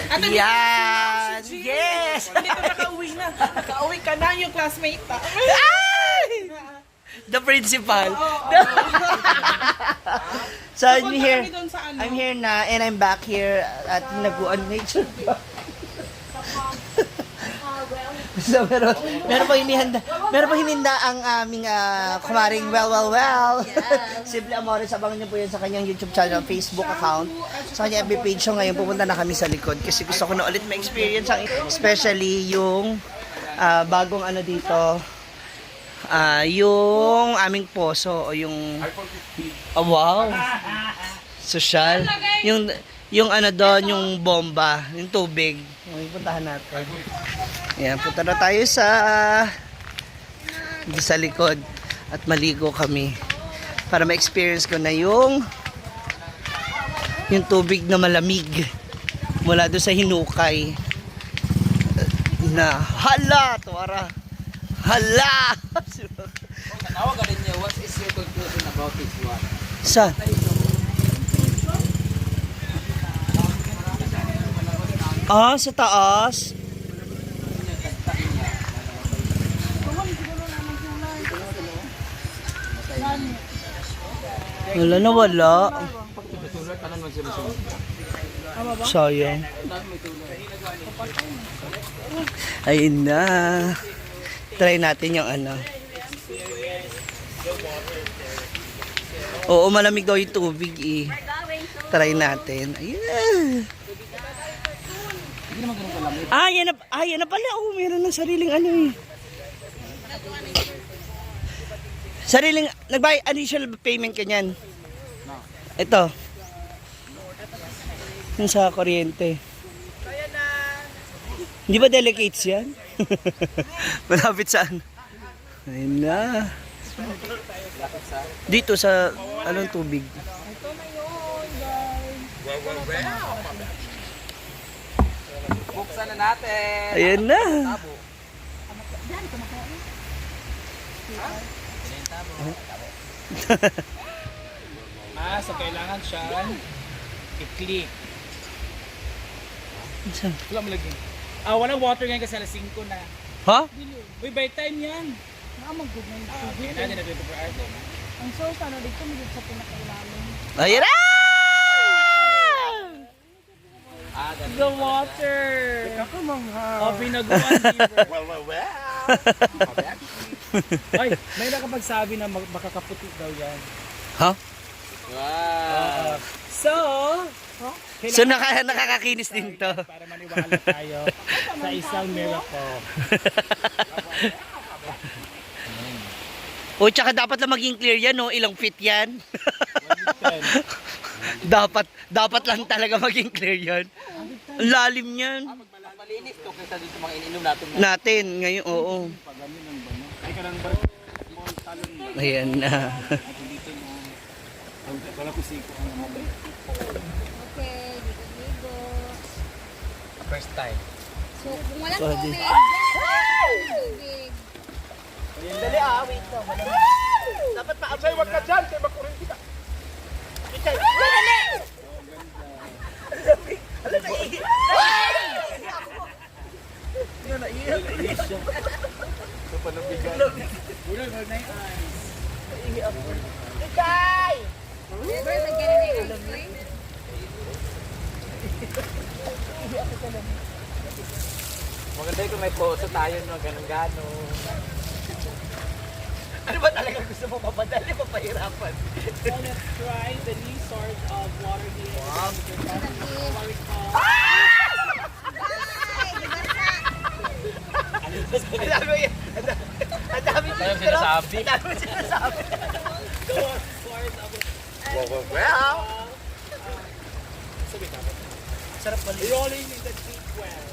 At Yan! Yes! Hindi ka nakauwi na. Nakauwi ka na yung classmate pa. Ay! The principal. So I'm Pupunta here. kami doon sa ano. I'm here na and I'm back here at Naguan Nature Park. So meron pa hinihanda ang aming kumaring well. Simple Amores, abangan niyo po yun sa kanyang YouTube channel, Facebook account. Sa kanyang FB page. So ngayon pupunta na kami sa likod kasi gusto ko na ulit ma-experience especially yung bagong ano dito. Yung aming poso o yung wow. Social. Yung ano doon, yung bomba, yung tubig. Yung puntahan natin. Ayan, punta na tayo sa likod at maligo kami para ma-experience ko na yung tubig na malamig mula doon sa hinukay na hala, tuwara. Hala! Tawag ka rin niya, what is your conclusion about this one? Sa? Sa taas. Wala. Sayang. Ayun na. Try natin yung ano. Oo, malamig daw yung tubig eh. Try natin. Ayun. Yan na pala. Oh, meron ng sariling ano eh. Nag-buy initial payment ka niyan. Ito. Yung sa kuryente. Hindi ba delicates yan? Malapit saan? Ayun na. Dito sa anong tubig. Buksan na natin. Ayun na. So kailangan siyang i-click. Wala mo lagi. Walang water ngayon kasi alas 5 na. Ha? Uy, by time yan. Naamagugnan. Okay, natin na 24 hours. Ang source, ano, dito mo sa pinakailalim. Ayun na! The water. Binaguan river. Ay, may nakapagsabi na makakaputi daw yan. Ha? Wow. So nakakakinis din to. Para maniwala tayo sa isang miracle. O tsaka dapat lang maging clear yan, no? Ilang feet yan. dapat lang talaga maging clear yan. Ang lalim yan. Malinis to kaysa dito mga ininom Natin ngayon, oo. Ay ka nang Ayan na. wala ko siko. Okay, ligo. First time. So, kung walang Sorry. tubig, tubig. Dali wait lang. Dapat maabay, wag ka dyan. Kaya makurin kita. Never lagyan na yung okay? Maganda yung kung may poso tayo, no? Ganun-ganon. Ano ba talaga gusto mo papadali, papahirapan? So let's try the new sort of water here. Wow. Ang dami sinasabi. Well. Sarap pala. Rolling in the deep well.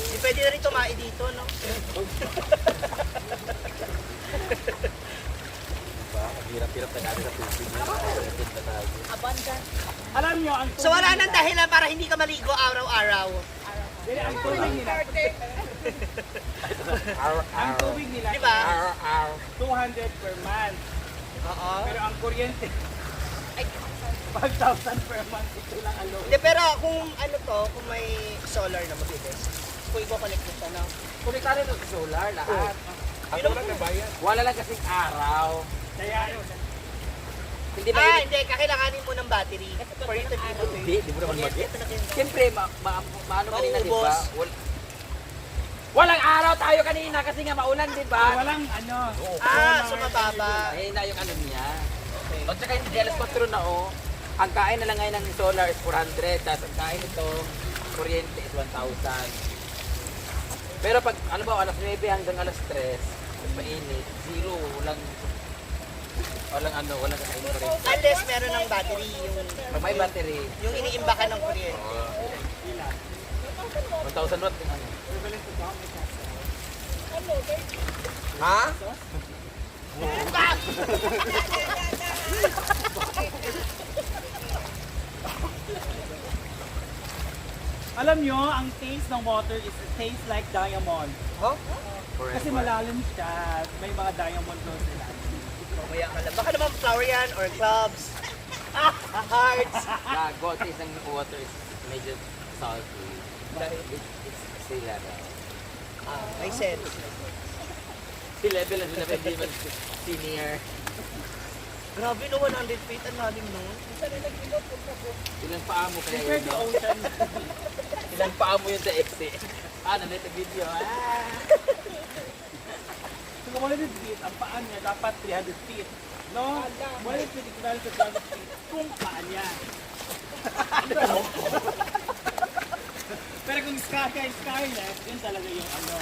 Di pwede na rin tumae dito, no? Hirap-hirap na natin sa tubig. Alam nyo, ang So wala nang dahilan para hindi ka maligo araw-araw. ang tubig nila, ang tubig nila Diba? is 200 per month. Oo. Pero ang kuryente, 5,000 per month. Ito lang alo. Hindi, pero kung ano to, kung may solar na mabilis, kung i-connect mo siya, no? Kumitari ng solar lahat. Yun ang Wala lang kasing araw. Kaya, Hindi ba hindi, kakailanganin mo ng battery for you to be able to Hindi mo naman mag-get. Siyempre, maano kanina, di ba? Maubos. Walang araw tayo kanina kasi nga maulan, di ba? walang ano. So mababa. Ayun na yung ano niya. At saka hindi, alas 4 na oh. Ang kain na lang ngayon ng solar is 400, tapos ang kain ito, kuryente is 1,000. Pero pag, ano ba, alas 9 hanggang alas 3, mas mainit, zero, walang kakain kuryente. Unless meron ng battery, Pag may battery, yung iniimbakan ng kuryente. 1,000 watt yung ano. Ha? Alam nyo, ang taste ng water is it tastes like diamond. Huh? Kasi malalim siya. May mga diamond doon sila. Mamaya ka lang. Baka naman flower yan or clubs. Hearts. The gold taste ng water is medyo salty. Dahil it's sea level. May sense. Sea level na sila, hindi man senior. Grabe no, 100 feet. Ang lalim nun. Ilang paa mo kaya Compared yun, to no? ocean. Ilang paa mo yun sa XC. Nalita video. So kung 100 feet, ang paan niya dapat 300 feet. No? 100 feet equivalent to 300 feet. Kung paan niya. Pero kung skynet, yun talaga yung ano,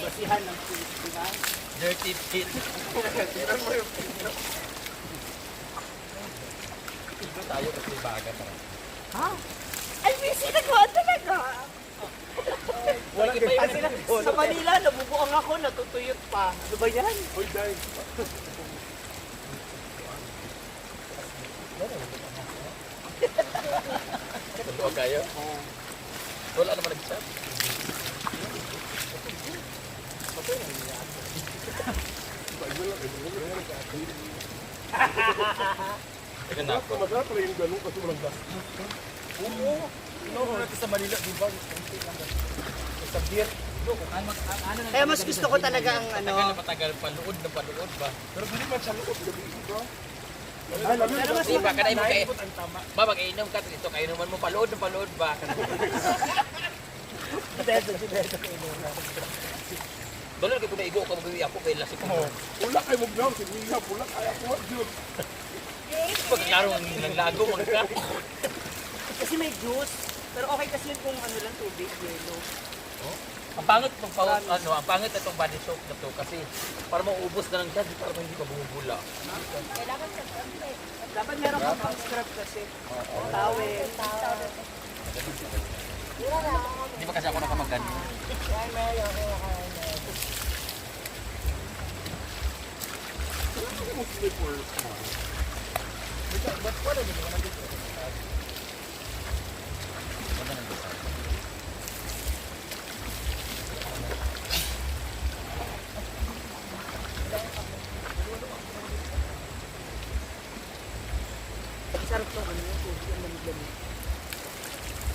basihan ng feet, di ba? Dirty feet. Ito tayo kasi baga pa. Ay, busy na ko talaga. Wala iba yun. Kasi sa Manila, nabubuang ako, natutuyot pa. Ano ba yan? Huwag kayo? Wala naman nag-chat. Ito na ako. Masarap pala yung ganun kasi walang gas. Sa Manila, di ba? Sa beer. Kaya mas gusto ko talaga ang ano. Tagal na patagal, paluod na paluod ba? Pero hindi man siya loob. Gabi bro. Pero mas Di ba, kanay mo kayo. Ba, mag-inom ka, ito kayo naman mo, paluod na paluod ba? Dalo lagi ko na igo ka magawi ako kay lasik mo. Pula kayo mo ground. Hindi nga pula kaya ko. Dude. Pag klaro ang naglago mga ka. Kasi may juice. Pero okay kasi yun kung ano lang tubig, yelo. Ang pangit ng ang pangit itong body soap na to kasi para maubos na lang siya, para hindi ka bumubula. Dapat meron kang pang scrub kasi. Towel. Hindi ba kasi ako nakamagano? Sarap to ano, tubig ang lamig-lamig.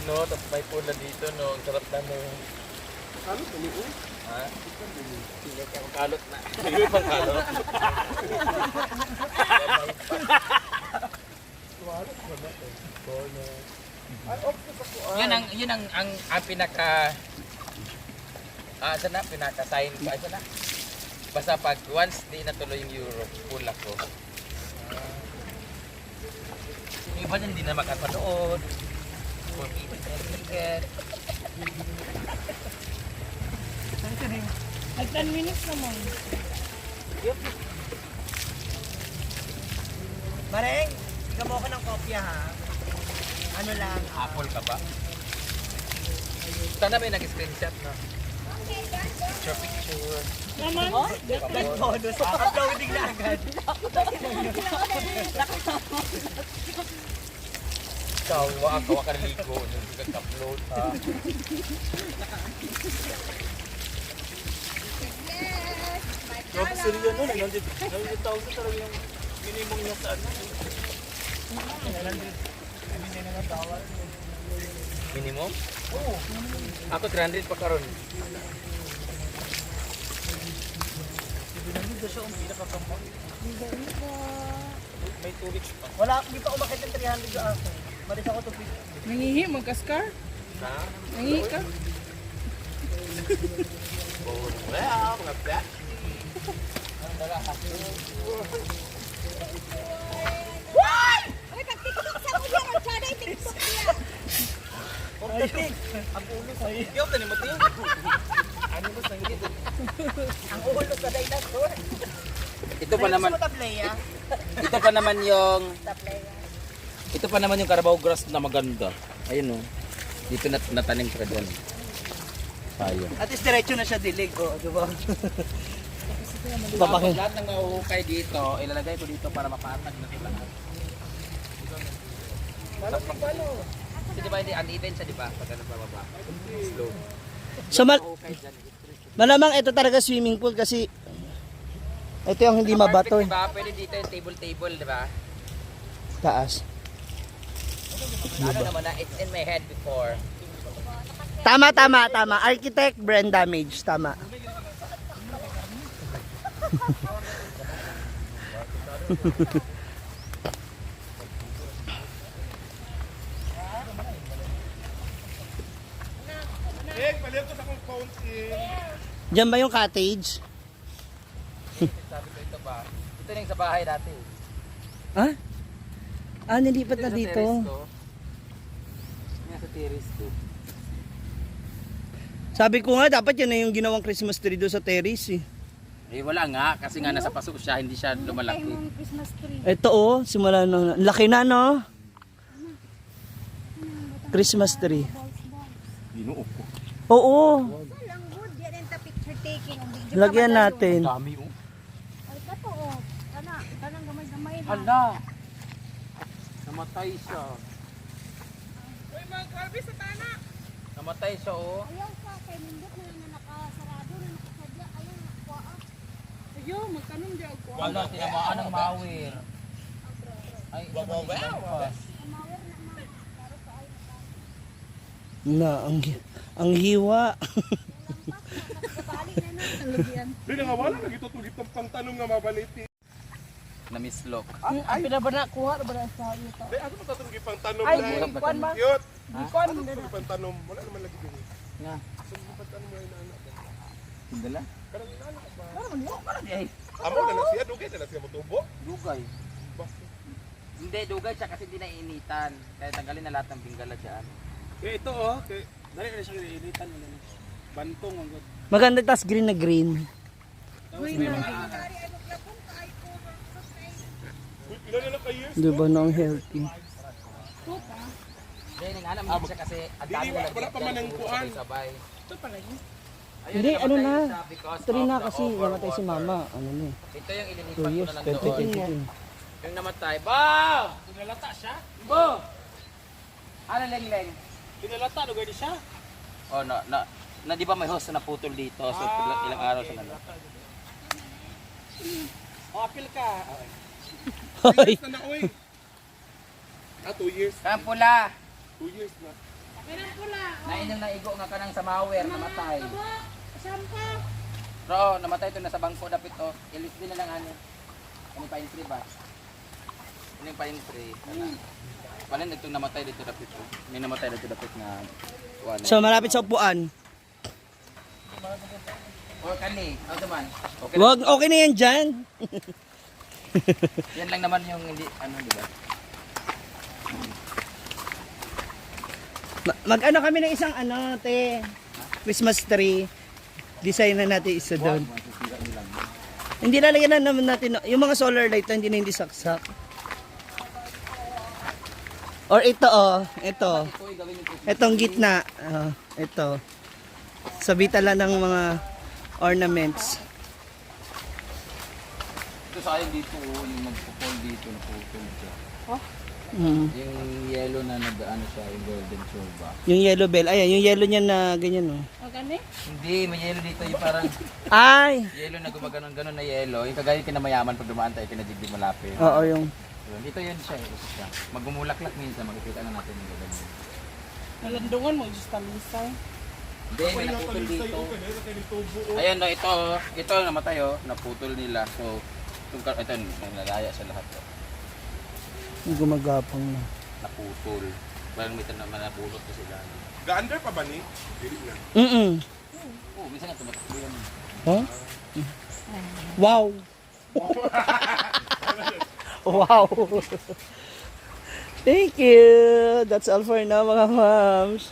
No, tapos may pula dito, no. Ang sarap na no. Ano? Tumiin? Ha? Hindi ka kalot na. Hindi pang kalot. Yun ang pinaka sana pinaka sign pa sana. Basta pag once di natuloy yung Europe, full ako. Yung iba hindi na makapanood. For ticket. Like 10 minutes naman. Mareng, ikaw mo ako ng kopya ha. Ano lang, Apple ka ba? Sana may nag-screenshot na. Picture. Naman? like bonus. Uploading na agad. Kawa ka ligo. Hindi ka upload ha. Grabe sila yun, no? 900,000 talaga yung minimum niya sa ano. Minimum? Oo. Ako 300 pa karon. May 2 weeks pa. Wala, hindi pa umakit ng 300 sa akin. Malis ako 250. Nangihi, magkaskar? Nangihi ka? Well, mga black. Uy, pag-tiktok sa mo yan, ang tsada yung tiktok niya. Yo, tani mo tin. Ano ba sanggit? Ang ulo sa dinosaur. Ito pa naman. Ito pa naman yung Ito pa naman yung Carabao grass na maganda. Ayun oh. Dito natanim ka diyan. Sayang. At least diretso na siya dilig, oh, di ba? Tapos lahat ng mahuhukay dito, ilalagay ko dito para mapatag na sila. Kasi diba hindi uneven siya, diba? Pag ano bababa. Slow. So, Mahuhukay dyan. malamang ito talaga swimming pool kasi ito yung hindi mabato eh. Diba? Pwede dito yung table, diba? Taas. Ano naman na, it's in my head before. Tama. Architect, brain damage. Tama. Balik ko sa kong fountain. Diyan ba yung cottage? Sabi ko ito ba? Ito na yung sa bahay dati. Ha? Ah, nilipat na Ito yung sa dito. terrace ko. Yan sa terrace ko. Sabi ko nga, dapat yan na yung ginawang Christmas tree doon sa terrace eh. Eh wala nga, kasi nga nasa paso siya, hindi siya lumalaki. Christmas tree. Ito oh, simula nung, laki na no? Christmas tree. Ginoo ko. Oo, Walang good. Yan yung picture taking. Ang video lagyan natin. Dami oh. Ay, kato, oh. Kanang gamay-gamay na. Hala! Namatay siya. Uy, mga karbi sa tana! Namatay siya oh. Ayaw ka, kay Mindot na nakasarado, na nakasadya. Ayaw, nakakuha. Ayo, magkanong di ako. Wala, tinamaan ng mawir. Ay, isa pa Kumawir na, ma. Pero sa ay, Na, ang hiwa. nakabalik na nun. Di na nga wala lagi ito itong pangtanong nga mabaliti. Namislok. Ang pinabana, kuha na ba na sa iyo to? Di ako matatong pangtanong Ay, na. kuhan ma. Cute. Kuhan Ano ito pangtanong? Wala naman lagi din. Nga. So, pangtanong mo yung anak. Sindala? Karang anak ba? Parang di ay. Amo na lang siya, dugay na lang siya motubo. Dugay. Bakit? Hindi, dugay siya kasi hindi nainitan. Kaya tanggalin na lahat ng pinggala dyan. Kaya ito oh, kaya dali na siya initan mo na. Bantong ang good. Maganda tas green na green. Tapos may mga Ilan na lang kayo? Di ba na ang healthy? Hindi, nang mo siya kasi ang dami Dili, wala pa man ang kuan. sabay. Hindi, ano na. Because Ito rin of na the kasi namatay si overwater. mama. Ano na eh. Ito yung 2 ililipat ko years, na lang doon. 2022. Yung namatay. Bow! pinalata siya. Bo! Ano leng-leng? Pinalata, lugay di siya. Oh, na di ba may host na naputol dito? So ilang araw siya na lang. O, apil ka. Hoy, Na na, oy. 2 years. Kang pula! 2 years na. Nainom na igo nga kanang sa mawer, namatay. Sampa. Pero namatay ito na sa bangko dapit oh. Ilis din na lang ano. Ano pine tree ba? Ano yung pine tree? Paano ito namatay dito dapit oh. May namatay dito dapit na wala. so malapit sa upuan. Or kani, ano man. Okay. Wag, okay na yan dyan. Yan lang naman yung hindi ano di ba? Mag-ano kami ng isang ano, te. Christmas tree. Design na natin isa doon. Hindi lalagyan na naman natin, yung mga solar light na hindi saksak. Or ito oh, ito. Itong gitna. Ito. Sabitan lang ng mga ornaments. Ito sayang dito oh, yung nagpo-fall dito naputol siya. Mm. Yung yellow na nag-ano siya, yung golden shoulder. Yung yellow bell. Ayan, yung yellow niya na ganyan oh. O gani? Hindi, may yellow dito yung parang Ay! yellow na gumaganon-ganon na yellow. Yung kagaya kinamayaman pag dumaan tayo, kinajigdi malapit. Oo, yung Yun, dito yun siya. Ito siya. Magmumulaklak minsan, makikita na natin yung ganda niya. Nalandungan mo, just talisay. Hindi, may naputol dito. Ayan, no, ito namatay, oh. Naputol nila. So, ito, nalaya sa lahat. Oh. Gumagapang na. Naputol. Parang may naman nabulot na sila. Ga-under pa ba ni? Dili na. Oo, minsan nga tumatakbo yan. Huh? Wow! Wow! Thank you! That's all for now mga moms.